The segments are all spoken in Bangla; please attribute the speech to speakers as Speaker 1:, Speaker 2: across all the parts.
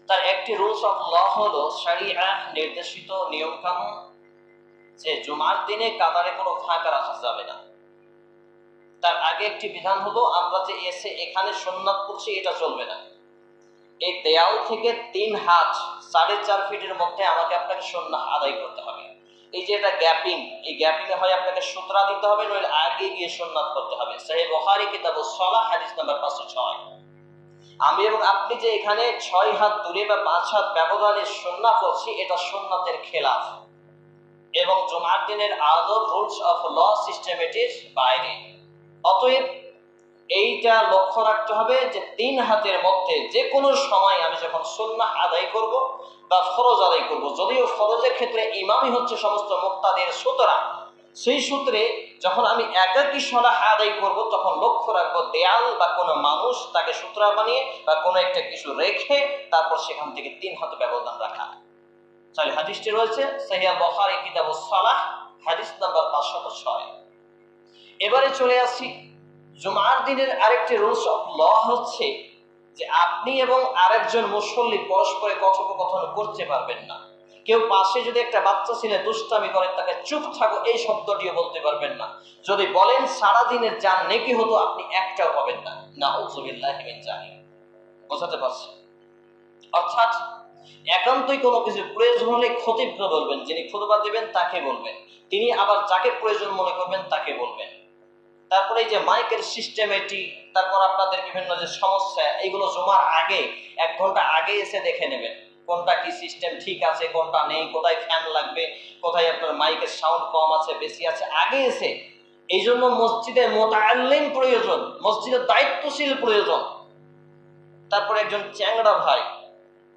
Speaker 1: তার একটি রুলস অফ ল হলো শরিয়া নির্দেশিত নিয়মকানুন যে জুমার দিনে কাতারে কোনো ফাঁকা রাখা যাবে না। তার আগে একটি বিধান হলো আমরা যে এসে এখানে সুন্নাত পড়ছি এটা চলবে না। এই দেয়াল থেকে 3 হাত 4.5 ফিটের মধ্যে আমাকে আপনাকে সুন্নাহ আদায় করতে হবে। এই যে এটা গ্যাপিং, এই গ্যাপিং এ হয় আপনাকে সূত্রা দিতে হবে, নইলে আগে গিয়ে সুন্নাত করতে হবে। সহিহ বুখারী কিতাবুস সালাহ হাদিস নাম্বার 506। আমি এবং আপনি যে এখানে 6 হাত দূরে বা 5 হাত ব্যবধানে সুন্নাহ পড়ছি এটা সুন্নাতের খেলাফ এবং জুমার দিনের আদব রুলস অফ ল সিস্টেমেটির বাইরে। অতএব এইটা লক্ষ্য রাখতে হবে যে 3 হাতের মধ্যে যে কোনো সময় আমি যখন সুন্নাহ আদায় করব বা ফরজ আদায় করব, যদিও ফরজের ক্ষেত্রে ইমামই হচ্ছে সমস্ত মুক্তাদের, সুতরাং সেই সূত্রে যখন আমি একাকী সালাহ আদায় করব তখন লক্ষ্য রাখবো দেয়াল বা কোনো মানুষ তাকে সূত্রা বানিয়ে বা কোনো একটা কিছু রেখে তারপর সেখান থেকে 3 হাত ব্যবধান রাখা। তাহলে হাদিসটি রয়েছে সহিহ বুখারী কিতাবুস সালাহ হাদিস নাম্বার 506। এবারে চলে আসি জুমার দিনের আরেকটি রুলস অফ ল হচ্ছে যে আপনি এবং আরেকজন মুসল্লি পরস্পরে কথোপকথন করতে পারবেন না। কেউ পাশে যদি একটা বাচ্চা ছেলে দুষ্টামি করে তাকে চুপ থাকো এই শব্দটিও বলতে পারবেন না। যদি বলেন সারা দিনের যা নেকি হতো আপনি একটাও পাবেন না। নাউযুবিল্লাহি মিন যালিক। বোঝাতে পারছি? অর্থাৎ একান্তই কোনো কিছু প্রয়োজন হলে খতিবকে বলবেন, যিনি খুতবা দিবেন তাকে বলবেন, তিনি আবার যাকে প্রয়োজন মনে করবেন তাকে বলবেন। তারপরে এই যে মাইকের সিস্টেম এটি, তারপর আপনাদের বিভিন্ন যে সমস্যা, এইগুলো জমার আগে 1 ঘন্টা আগে এসে দেখে নেবেন কোনটা কি সিস্টেম ঠিক আছে, কোনটা নেই, কোথায় ফ্যান লাগবে, কোথায় আপনার মাইকের সাউন্ড কম আছে বেশি আছে, আগে এসে। এই জন্য মসজিদে মুতাআল্লিম প্রয়োজন, মসজিদের দায়িত্বশীল প্রয়োজন। তারপরে একজন চ্যাংড়া ভাই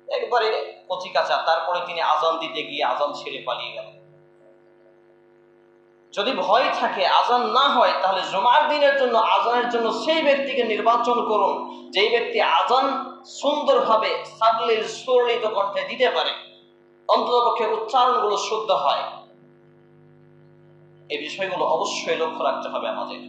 Speaker 1: একবারে কচি কাঁচা, তারপরে তিনি আজান দিতে গিয়ে আজান ছেড়ে পালিয়ে গেল। যদি ভয় থাকে আজান না হয় তাহলে জুমার দিনের জন্য আজানের জন্য সেই ব্যক্তিকে নির্বাচন করুন যেই ব্যক্তি আজান সুন্দরভাবে সাবলীল সুরিত কণ্ঠে দিতে পারে, অন্ততপক্ষে উচ্চারণগুলো শুদ্ধ হয়। এই বিষয়গুলো অবশ্যই লক্ষ্য রাখতে হবে আমাদের।